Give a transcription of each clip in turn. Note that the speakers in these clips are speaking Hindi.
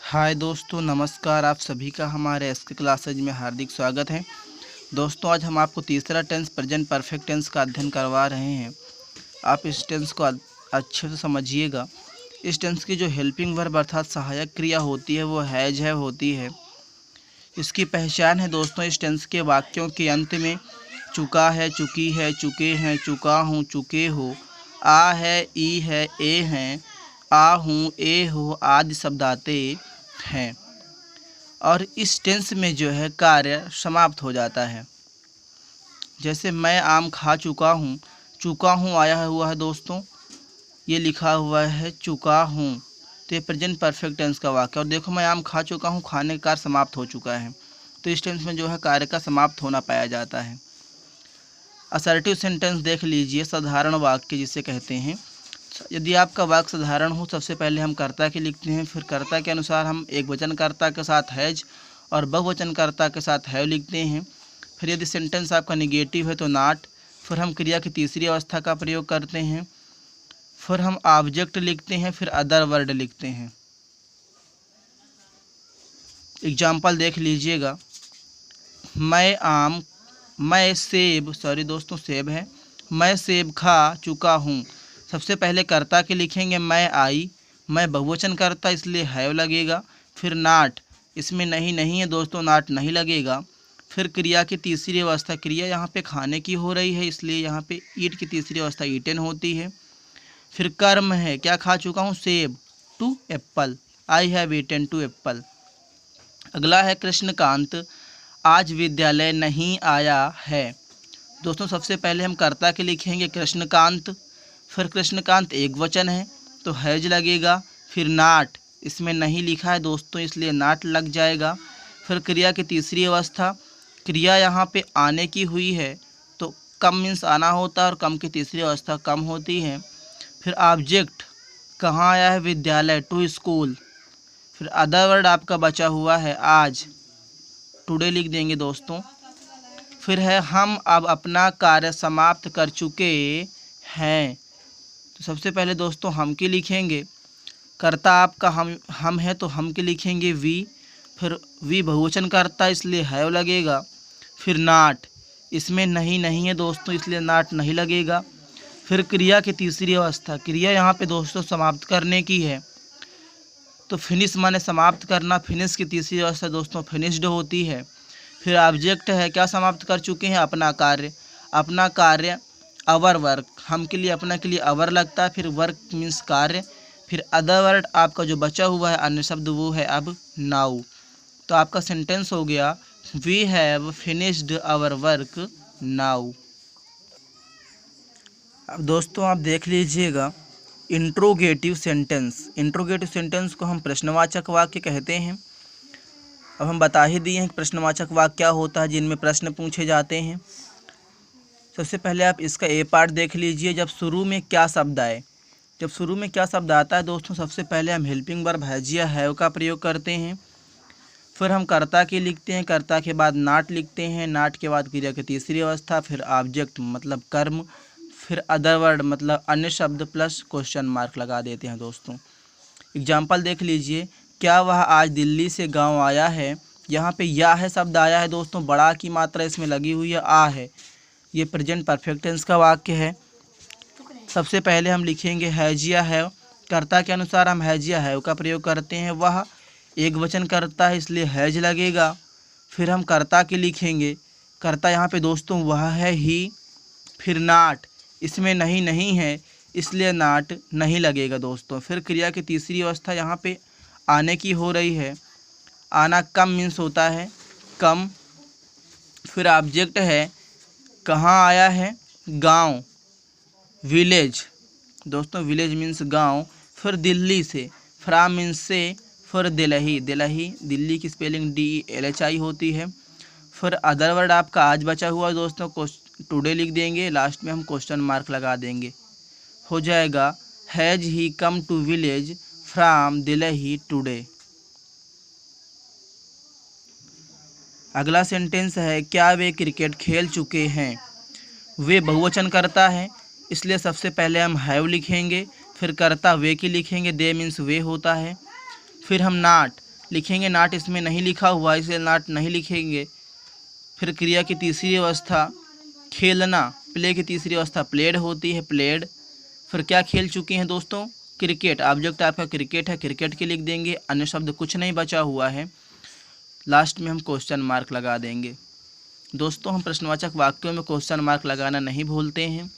हाय दोस्तों, नमस्कार। आप सभी का हमारे एसके क्लासेज में हार्दिक स्वागत है। दोस्तों, आज हम आपको तीसरा टेंस प्रेजेंट परफेक्ट टेंस का अध्ययन करवा रहे हैं। आप इस टेंस को अच्छे से समझिएगा। इस टेंस की जो हेल्पिंग वर्ब अर्थात सहायक क्रिया होती है वो हैज है होती है। इसकी पहचान है दोस्तों, इस टेंस के वाक्यों के अंत में चुका है, चुकी है, चुके हैं, चुका हूँ, चुके हो, आ है, ई है, ए हैं, आ हूँ, ए हो आदि शब्द आते हैं और इस टेंस में जो है कार्य समाप्त हो जाता है। जैसे मैं आम खा चुका हूँ आया हुआ है दोस्तों, ये लिखा हुआ है चुका हूँ, तो ये प्रेजेंट परफेक्ट टेंस का वाक्य। और देखो, मैं आम खा चुका हूँ, खाने का कार्य समाप्त हो चुका है, तो इस टेंस में जो है कार्य का समाप्त होना पाया जाता है। असर्टिव सेंटेंस देख लीजिए, साधारण वाक्य जिसे कहते हैं। यदि आपका वाक्य साधारण हो, सबसे पहले हम कर्ता के लिखते हैं, फिर कर्ता के अनुसार हम एक वचनकर्ता के साथ हैज और बहुवचनकर्ता के साथ हैव लिखते हैं। फिर यदि सेंटेंस आपका निगेटिव है तो नॉट, फिर हम क्रिया की तीसरी अवस्था का प्रयोग करते हैं, फिर हम ऑब्जेक्ट लिखते हैं, फिर अदर वर्ड लिखते हैं। एग्जाम्पल देख लीजिएगा। सेब है। मैं सेब खा चुका हूँ। सबसे पहले कर्ता के लिखेंगे मैं आई, मैं बहुवचन करता इसलिए हैव लगेगा। फिर नाट, इसमें नहीं है दोस्तों, नाट नहीं लगेगा। फिर क्रिया की तीसरी अवस्था, क्रिया यहाँ पे खाने की हो रही है इसलिए यहाँ पे ईट की तीसरी अवस्था ईटन होती है। फिर कर्म है, क्या खा चुका हूँ, सेब, two apple, I have eaten two apple. अगला है कृष्णकांत आज विद्यालय नहीं आया है। दोस्तों, सबसे पहले हम कर्ता के लिखेंगे कृष्णकांत, फिर कृष्णकांत एक वचन है तो हैज लगेगा। फिर नाट, इसमें नहीं लिखा है दोस्तों इसलिए नाट लग जाएगा। फिर क्रिया की तीसरी अवस्था, क्रिया यहाँ पे आने की हुई है तो कम मीन्स आना होता है और कम की तीसरी अवस्था कम होती है। फिर ऑब्जेक्ट, कहाँ आया है, विद्यालय, टू स्कूल। फिर अदर वर्ड आपका बचा हुआ है आज, टुडे लिख देंगे दोस्तों। फिर है हम अब अपना कार्य समाप्त कर चुके हैं। तो सबसे पहले दोस्तों हम की लिखेंगे, कर्ता आपका हम है तो हम की लिखेंगे वी, फिर वी बहुवचन करता इसलिए हैव लगेगा। फिर नाट, इसमें नहीं है दोस्तों इसलिए नाट नहीं लगेगा। फिर क्रिया की तीसरी अवस्था, क्रिया यहाँ पे दोस्तों समाप्त करने की है तो फिनिश माने समाप्त करना, फिनिश की तीसरी अवस्था दोस्तों फिनिश्ड होती है। फिर ऑब्जेक्ट है, क्या समाप्त कर चुके हैं, अपना कार्य, अवर वर्क, हम के लिए अपना के लिए अवर लगता है, फिर वर्क मीन्स कार्य। फिर अदर वर्ड आपका जो बचा हुआ है अन्य शब्द वो है अब नाउ। तो आपका सेंटेंस हो गया we have finished our work now. अब दोस्तों आप देख लीजिएगा इंट्रोगेटिव सेंटेंस को हम प्रश्नवाचक वाक्य कहते हैं। अब हम बता ही दिए हैं कि प्रश्नवाचक वाक्य क्या होता है, जिनमें प्रश्न पूछे जाते हैं। सबसे पहले आप इसका ए पार्ट देख लीजिए। जब शुरू में क्या शब्द आता है दोस्तों, सबसे पहले हम हेल्पिंग वर्ब हैज या हैव का प्रयोग करते हैं। फिर हम कर्ता के लिखते हैं, कर्ता के बाद नाट लिखते हैं, नाट के बाद क्रिया की तीसरी अवस्था, फिर ऑब्जेक्ट मतलब कर्म, फिर अदर वर्ड मतलब अन्य शब्द प्लस क्वेश्चन मार्क लगा देते हैं दोस्तों। एग्जाम्पल देख लीजिए। क्या वह आज दिल्ली से गांव आया है। यहाँ पे या है शब्द आया है दोस्तों, बड़ा की मात्रा इसमें लगी हुई है, आ है, ये प्रेजेंट परफेक्ट टेंस का वाक्य है। सबसे पहले हम लिखेंगे हैज या हैव, कर्ता के अनुसार हम हैज या हैव का प्रयोग करते हैं। वह एक वचन करता है इसलिए हैज लगेगा। फिर हम कर्ता के लिखेंगे, कर्ता यहाँ पे दोस्तों वह है ही। फिर नाट, इसमें नहीं है इसलिए नाट नहीं लगेगा दोस्तों। फिर क्रिया की तीसरी अवस्था यहाँ पे आने की हो रही है, आना कम मीन्स होता है कम। फिर ऑब्जेक्ट है, कहाँ आया है, गांव, विलेज दोस्तों, विलेज मीन्स गांव। फिर दिल्ली से, फ्राम मीन्स से। फिर दिल्ली, दिल्ली की स्पेलिंग DELHI होती है। फिर अदर वर्ड आपका आज बचा हुआ दोस्तों, टुडे लिख देंगे, लास्ट में हम क्वेश्चन मार्क लगा देंगे, हो जाएगा has he come to village from Delhi today. अगला सेंटेंस है क्या वे क्रिकेट खेल चुके हैं। वे बहुवचन करता है इसलिए सबसे पहले हम हैव लिखेंगे, फिर कर्ता वे की लिखेंगे, दे मीन्स वे होता है। फिर हम लिखेंगे नाट, इसमें नहीं लिखा हुआ है इसलिए नाट नहीं लिखेंगे। फिर क्रिया की तीसरी अवस्था खेलना, प्ले की तीसरी अवस्था प्लेड होती है, प्लेड। फिर क्या खेल चुके हैं दोस्तों, क्रिकेट। ऑब्जेक्ट आपका क्रिकेट है, क्रिकेट के लिख देंगे, अन्य शब्द कुछ नहीं बचा हुआ है। लास्ट में हम क्वेश्चन मार्क लगा देंगे। दोस्तों हम प्रश्नवाचक वाक्यों में क्वेश्चन मार्क लगाना नहीं भूलते हैं।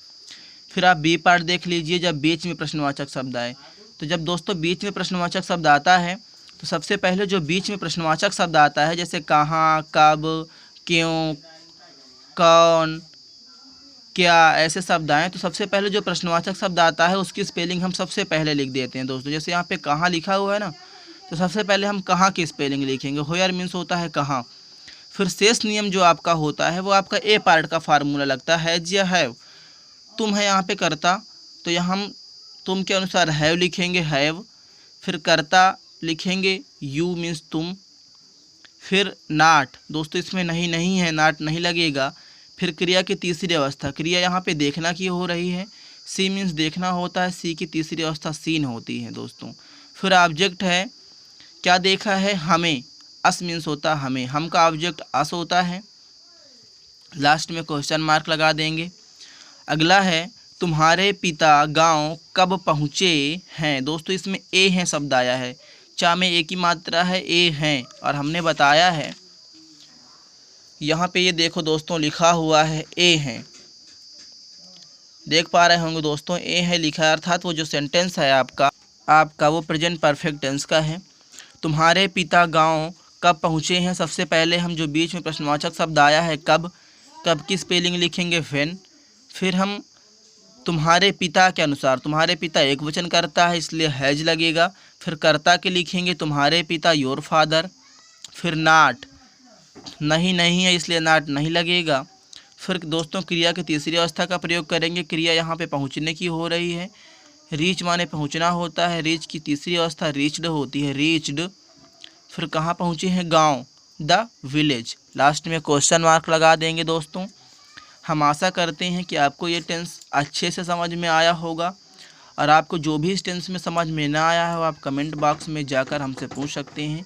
फिर आप बी पार्ट देख लीजिए, जब बीच में प्रश्नवाचक शब्द आए। तो जब दोस्तों बीच में प्रश्नवाचक शब्द आता है तो सबसे पहले जो बीच में प्रश्नवाचक शब्द आता है, जैसे कहाँ, कब, क्यों, कौन, क्या, ऐसे शब्द आए तो सबसे पहले जो प्रश्नवाचक शब्द आता है उसकी स्पेलिंग हम सबसे पहले लिख देते हैं दोस्तों। जैसे यहाँ पे कहाँ लिखा हुआ है ना, तो सबसे पहले हम कहाँ की स्पेलिंग लिखेंगे। होयर मीन्स होता है कहाँ। फिर शेष नियम जो आपका होता है वो आपका ए पार्ट का फार्मूला लगता है, हैज या हैव। तुम है यहाँ पे करता, तो यहाँ हम तुम के अनुसार हैव लिखेंगे, हैव। फिर करता लिखेंगे, यू मीन्स तुम। फिर नाट, दोस्तों इसमें नहीं है, नाट नहीं लगेगा। फिर क्रिया की तीसरी अवस्था, क्रिया यहाँ पे देखना की हो रही है, सी मीन्स देखना होता है, सी की तीसरी अवस्था सीन होती है दोस्तों। फिर ऑब्जेक्ट है, क्या देखा है, हमें, अस मीन्स होता है हमें, हम का ऑब्जेक्ट अस होता है। लास्ट में क्वेश्चन मार्क लगा देंगे। अगला है तुम्हारे पिता गांव कब पहुँचे हैं। दोस्तों इसमें ए हैं शब्द आया है, चा में एक ही मात्रा है, ए हैं, और हमने बताया है यहाँ पे ये देखो दोस्तों लिखा हुआ है ए हैं, देख पा रहे होंगे दोस्तों, ए है लिखा है, अर्थात वो जो सेंटेंस है आपका वो प्रेजेंट परफेक्ट टेंस का है। तुम्हारे पिता गांव कब पहुँचे हैं, सबसे पहले हम जो बीच में प्रश्नवाचक शब्द आया है कब, कब की स्पेलिंग लिखेंगे व्हेन। फिर हम तुम्हारे पिता के अनुसार, तुम्हारे पिता एक वचन करता है इसलिए हैज लगेगा। फिर कर्ता के लिखेंगे तुम्हारे पिता, योर फादर। फिर नाट, नहीं है इसलिए नाट नहीं लगेगा। फिर दोस्तों क्रिया की तीसरी अवस्था का प्रयोग करेंगे, क्रिया यहाँ पे पहुँचने की हो रही है, रीच माने पहुँचना होता है, रीच की तीसरी अवस्था रीच्ड होती है, रीच्ड। फिर कहाँ पहुँचे हैं, गांव, द विलेज। लास्ट में क्वेश्चन मार्क लगा देंगे दोस्तों। हम आशा करते हैं कि आपको ये टेंस अच्छे से समझ में आया होगा, और आपको जो भी इस टेंस में समझ में ना आया है आप कमेंट बॉक्स में जाकर हमसे पूछ सकते हैं।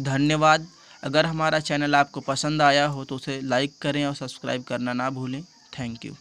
धन्यवाद। अगर हमारा चैनल आपको पसंद आया हो तो उसे लाइक करें और सब्सक्राइब करना ना भूलें। Thank you.